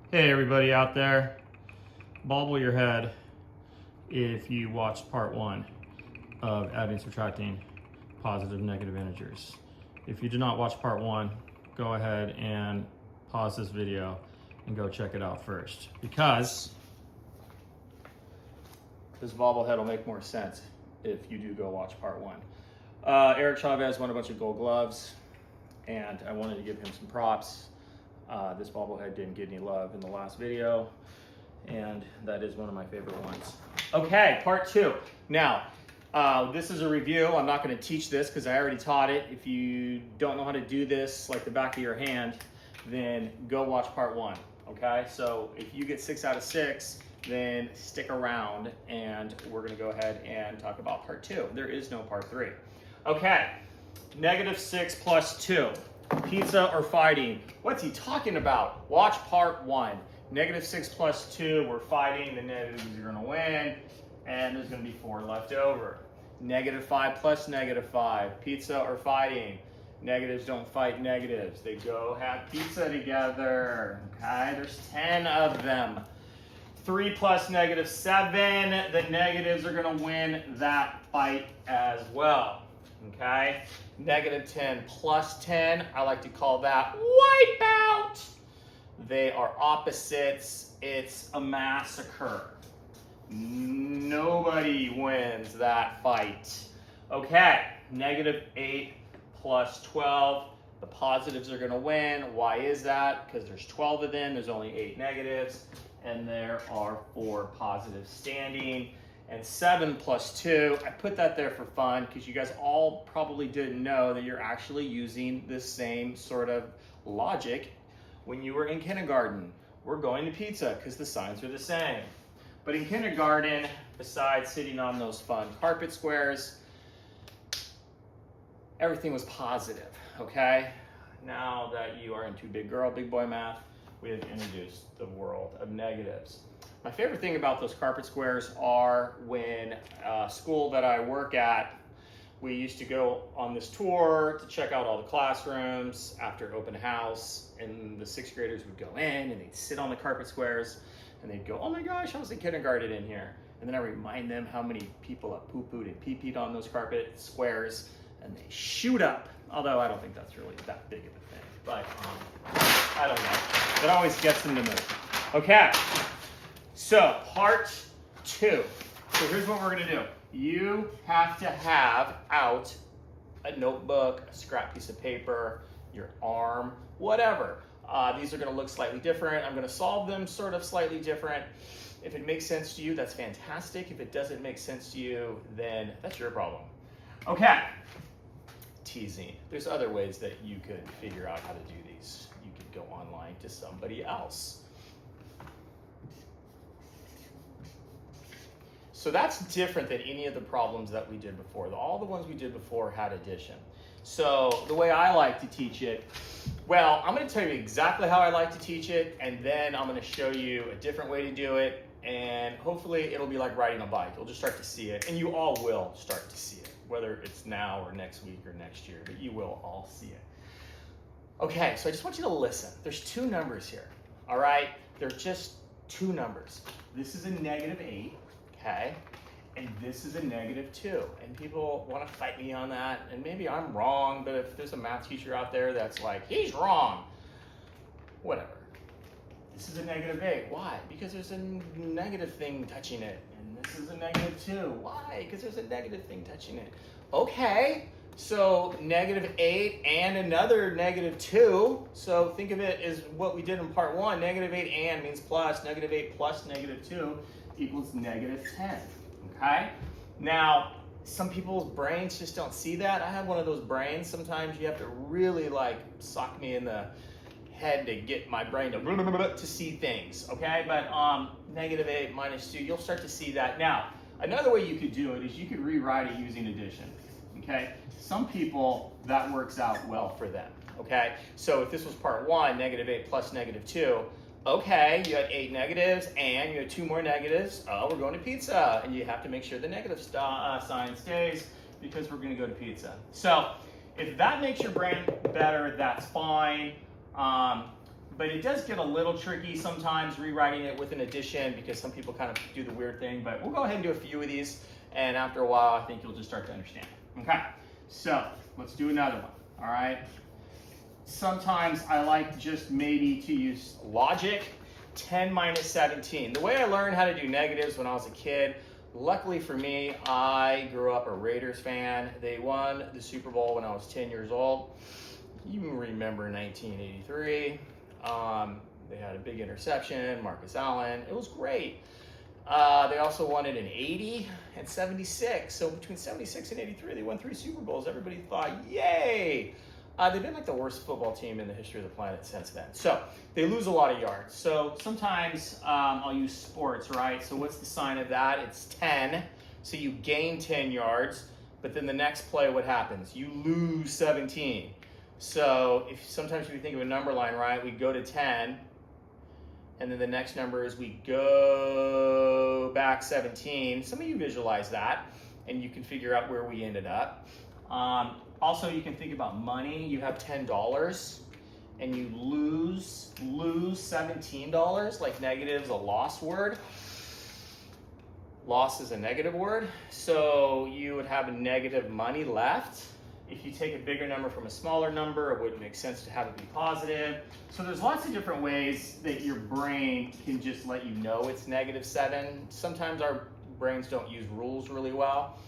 Hey everybody out there, bobble your head if you watched part one of adding and subtracting positive and negative integers. If you did not watch part one, go ahead and pause this video and go check it out first, because this bobblehead will make more sense if you do go watch part one. Eric Chavez won a bunch of gold gloves and I wanted to give him some props. This bobblehead didn't get any love in the last video, and that is one of my favorite ones. Okay, part two. Now, this is a review. I'm not going to teach this because I already taught it. If you don't know how to do this like the back of your hand, then go watch part one, okay? So if you get 6 out of 6, then stick around and we're going to go ahead and talk about part two. There is no part three. Okay, -6 plus 2. Pizza or fighting? What's he talking about? Watch part one. -6 plus 2, we're fighting, the negatives are gonna win, and there's gonna be 4 left over. -5 plus -5, pizza or fighting? Negatives don't fight negatives. They go have pizza together, okay? There's 10 of them. 3 plus -7, the negatives are gonna win that fight as well. Okay, -10 plus 10, I like to call that wipeout. They are opposites. It's a massacre. Nobody wins that fight. Okay, -8 plus 12, the positives are going to win. Why is that? Because there's 12 of them, there's only 8 negatives, and there are 4 positives standing. And 7 plus 2, I put that there for fun because you guys all probably didn't know that you're actually using the same sort of logic when you were in kindergarten. We're going to pizza because the signs are the same. But in kindergarten, besides sitting on those fun carpet squares, everything was positive, okay? Now that you are into big girl, big boy math, we have introduced the world of negatives. My favorite thing about those carpet squares are when school that I work at, we used to go on this tour to check out all the classrooms after open house, and the 6th graders would go in and they'd sit on the carpet squares and they'd go, oh my gosh, I was in kindergarten in here. And then I remind them how many people have poo-pooed and pee-peed on those carpet squares, and they shoot up. Although I don't think that's really that big of a thing, but I don't know. It always gets them to move. Okay. So, part 2. So here's what we're going to do. You have to have out a notebook, a scrap piece of paper, your arm, whatever. These are going to look slightly different. I'm going to solve them sort of slightly different. If it makes sense to you, that's fantastic. If it doesn't make sense to you, then that's your problem. Okay. Teasing. There's other ways that you could figure out how to do these. You could go online to somebody else. So that's different than any of the problems that we did before. All the ones we did before had addition. So the way I like to teach it, well, I'm going to tell you exactly how I like to teach it, and then I'm going to show you a different way to do it, and hopefully it'll be like riding a bike. You'll just start to see it, and you all will start to see it, whether it's now or next week or next year, but you will all see it. Okay, so I just want you to listen. There's 2 numbers here, all right? They're just 2 numbers. This is a -8. Okay, and this is a -2, and people want to fight me on that, and maybe I'm wrong, but if there's a math teacher out there that's like, he's wrong, whatever. This is a -8. Why? Because there's a negative thing touching it, and this is a -2. Why? Because there's a negative thing touching it. Okay, so -8 and another -2, so think of it as what we did in part 1. -8 and means plus, -8 plus -2 equals -10, okay? Now, some people's brains just don't see that. I have one of those brains. Sometimes you have to really like sock me in the head to get my brain to see things, okay? But -8 minus 2, you'll start to see that. Now, another way you could do it is you could rewrite it using addition, okay? Some people, that works out well for them, okay? So if this was part 1, -8 plus -2, okay, you had 8 negatives and you had 2 more negatives. Oh, we're going to pizza. And you have to make sure the negative sign stays because we're going to go to pizza. So if that makes your brain better, that's fine. But it does get a little tricky sometimes rewriting it with an addition because some people kind of do the weird thing. But we'll go ahead and do a few of these. And after a while, I think you'll just start to understand. Okay, so let's do another one. All right. Sometimes I like just maybe to use logic. 10 minus 17. The way I learned how to do negatives when I was a kid, luckily for me, I grew up a Raiders fan. They won the Super Bowl when I was 10 years old. You remember 1983. They had a big interception, Marcus Allen. It was great. They also won it in 80 and 76. So between 76 and 83, they won 3 Super Bowls. Everybody thought, yay! They've been like the worst football team in the history of the planet since then. So they lose a lot of yards. So sometimes I'll use sports, right? So what's the sign of that? It's 10. So you gain 10 yards, but then the next play, what happens? You lose 17. So sometimes if you think of a number line, right, we go to 10, and then the next number is we go back 17. Some of you visualize that, and you can figure out where we ended up. Also, you can think about money. You have $10 and you lose $17, like negative is a lost word. Loss is a negative word. So you would have a negative money left. If you take a bigger number from a smaller number, it wouldn't make sense to have it be positive. So there's lots of different ways that your brain can just let you know it's -7. Sometimes our brains don't use rules really well.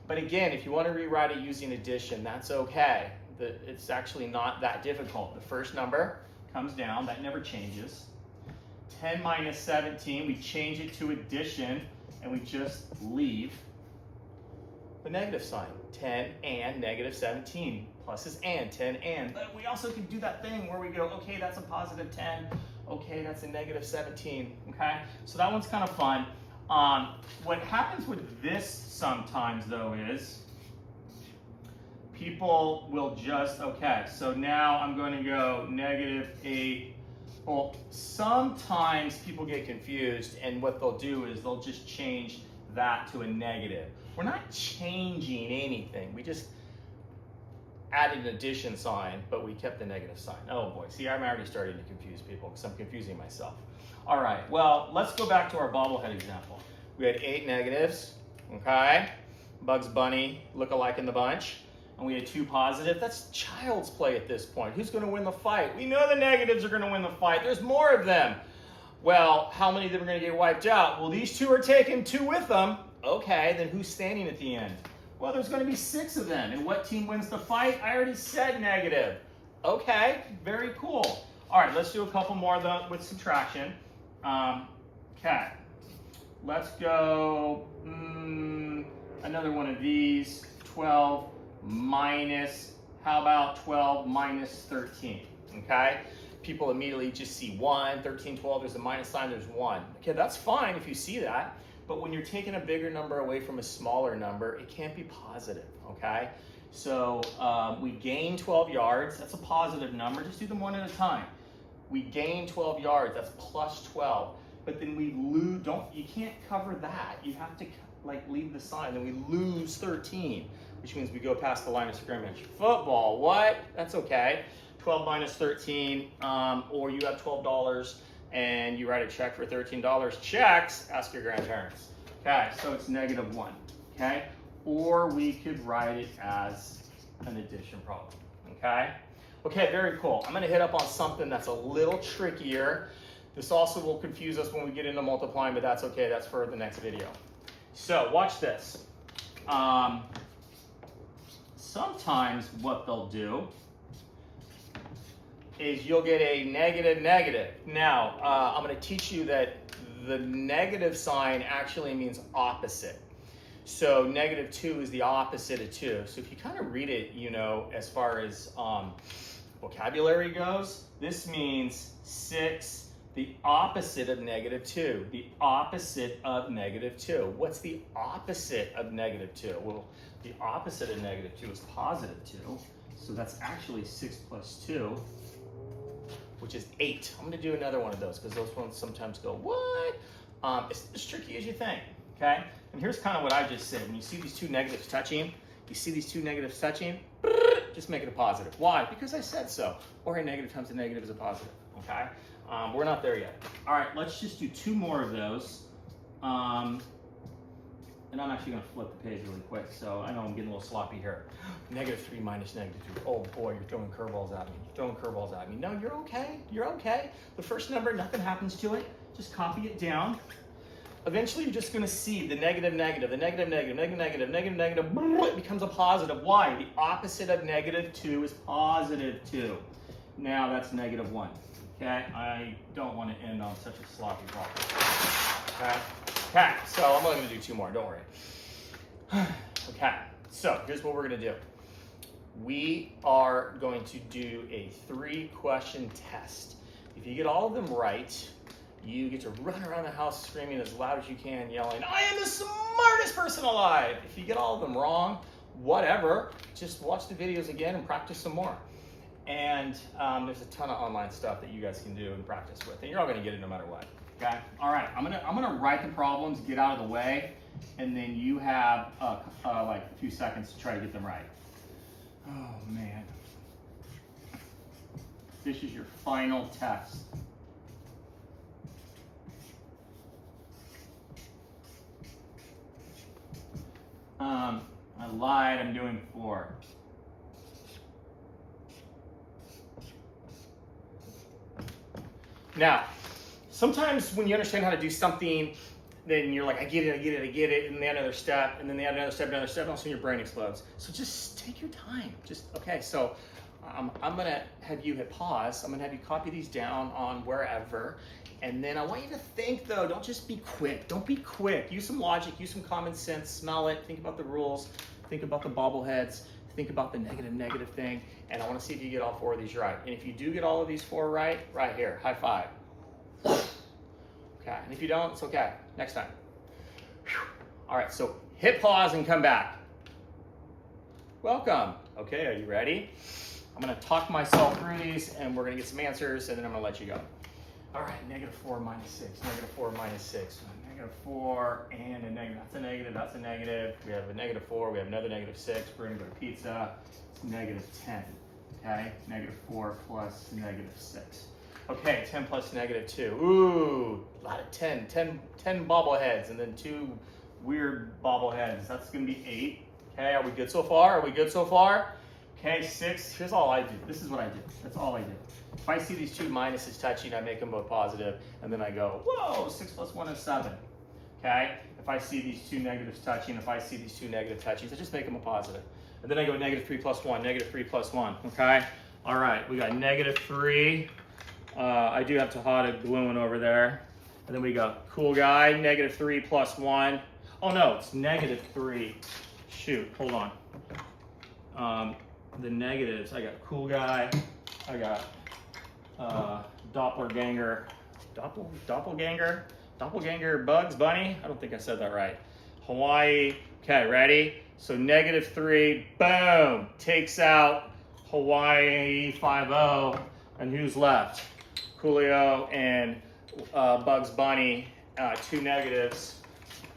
But again, if you want to rewrite it using addition, that's okay. It's actually not that difficult. The first number comes down, that never changes. 10 minus 17, we change it to addition, and we just leave the negative sign. 10 and -17. Plus is and, 10 and. But we also can do that thing where we go, okay, that's a positive 10. Okay, that's a -17, okay? So that one's kind of fun. What happens with this sometimes, though, is people will just, okay, so now I'm going to go -8. Well, sometimes people get confused, and what they'll do is they'll just change that to a negative. We're not changing anything. We just added an addition sign, but we kept the negative sign. Oh boy, see, I'm already starting to confuse people because I'm confusing myself. All right, well, let's go back to our bobblehead example. We had 8 negatives, okay? Bugs Bunny, look-alike in the bunch. And we had 2 positive. That's child's play at this point. Who's going to win the fight? We know the negatives are going to win the fight. There's more of them. Well, how many of them are going to get wiped out? Well, these 2 are taking 2 with them. Okay, then who's standing at the end? Well, there's going to be 6 of them. And what team wins the fight? I already said negative. Okay, very cool. All right, let's do a couple more though with subtraction. Okay, let's go another one of these. 12 minus, how about 12 minus 13? Okay, people immediately just see 1, 13, 12, there's a minus sign, there's 1. Okay, that's fine if you see that. But when you're taking a bigger number away from a smaller number, it can't be positive, okay? So we gain 12 yards, that's a positive number, just do them one at a time. We gain 12 yards, that's plus 12. But then we lose, you can't cover that. You have to like leave the sign, then we lose 13, which means we go past the line of scrimmage. Football, what? That's okay. 12 minus 13, or you have $12 and you write a check for $13. Checks, ask your grandparents. Okay, so it's -1, okay? Or we could write it as an addition problem, okay? Okay, very cool. I'm gonna hit up on something that's a little trickier. This also will confuse us when we get into multiplying, but that's okay, that's for the next video. So watch this. Sometimes what they'll do is you'll get a negative. Now, I'm going to teach you that the negative sign actually means opposite. So -2 is the opposite of 2. So if you kind of read it, you know, as far as vocabulary goes, this means 6, the opposite of -2. The opposite of -2. What's the opposite of -2? Well, the opposite of -2 is +2. So that's actually 6 plus 2, which is 8. I'm going to do another one of those because those ones sometimes go, what? It's as tricky as you think, okay? And here's kind of what I just said. When you see these 2 negatives touching, just make it a positive. Why? Because I said so. Or a negative times a negative is a positive, okay? We're not there yet. All right, let's just do 2 more of those. And I'm actually gonna flip the page really quick, so I know I'm getting a little sloppy here. -3 minus -3. Oh boy, you're throwing curveballs at me. You're throwing curveballs at me. No, you're okay. You're okay. The first number, nothing happens to it. Just copy it down. Eventually, you're just gonna see the negative, negative, the negative, negative, negative, negative, negative, negative. It becomes a positive. Why? The opposite of -2 is +2. Now that's -1. Okay? I don't want to end on such a sloppy problem. Okay? Okay, so I'm only going to do 2 more, don't worry. Okay, so here's what we're going to do. We are going to do a 3-question test. If you get all of them right, you get to run around the house screaming as loud as you can, yelling, I am the smartest person alive! If you get all of them wrong, whatever, just watch the videos again and practice some more. And there's a ton of online stuff that you guys can do and practice with, and you're all going to get it no matter what. Okay. All right. I'm gonna write the problems, get out of the way, and then you have like a few seconds to try to get them right. Oh man. This is your final test. I lied. I'm doing 4. Now, sometimes when you understand how to do something, then you're like, I get it, I get it, I get it, and then another step, and then they add another step, and all of a sudden your brain explodes. So just take your time. Okay, so I'm gonna have you hit pause. I'm gonna have you copy these down on wherever, and then I want you to think though, don't just be quick. Don't be quick. Use some logic, use some common sense, smell it, think about the rules, think about the bobbleheads, think about the negative thing, and I wanna see if you get all 4 of these right. And if you do get all of these 4 right here, high five. Okay, and if you don't, it's okay. Next time. All right, so hit pause and come back. Welcome. Okay, are you ready? I'm gonna talk myself through these and we're gonna get some answers and then I'm gonna let you go. All right, -4 minus 6, -4 minus 6, -4 and a negative. That's a negative, that's a negative. We have a -4, we have another -6. We're gonna go to pizza. It's -10, okay? -4 plus -6. Okay, 10 plus -2. Ooh, a lot of 10 bobbleheads and then 2 weird bobbleheads. That's gonna be 8. Okay, are we good so far? Are we good so far? Okay, 6, here's all I do. This is what I do. That's all I do. If I see these 2 minuses touching, I make them both positive, and then I go, whoa, 6 plus 1 is 7. Okay, if I see these 2 negatives touching, if I see these 2 negative touchings, I just make them a positive. And then I go -3 plus 1, -3 plus 1, okay? All right, we got -3. I do have Tejada gluing over there. And then we go, cool guy, -3 plus 1. Oh no, it's -3. Shoot, hold on. The negatives, I got cool guy, I got doppelganger Bugs Bunny. I don't think I said that right. Hawaii, okay, ready? So -3, boom, takes out Hawaii 5-0, and who's left? Coolio and Bugs Bunny, 2 negatives,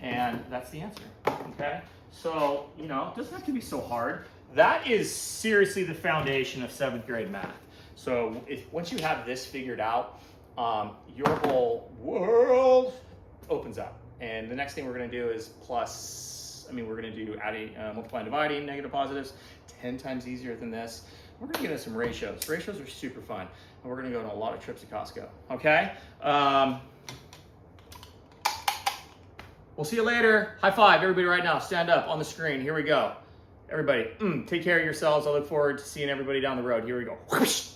and that's the answer, okay? So, you know, it doesn't have to be so hard. That is seriously the foundation of 7th grade math. So once you have this figured out, your whole world opens up. And the next thing we're gonna do is we're gonna do adding, multiplying, dividing, negative, positives, 10 times easier than this. We're gonna get into some ratios. Ratios are super fun. And we're gonna go on a lot of trips to Costco, okay? We'll see you later. High five, everybody right now. Stand up on the screen. Here we go. Everybody, take care of yourselves. I look forward to seeing everybody down the road. Here we go. Whoosh.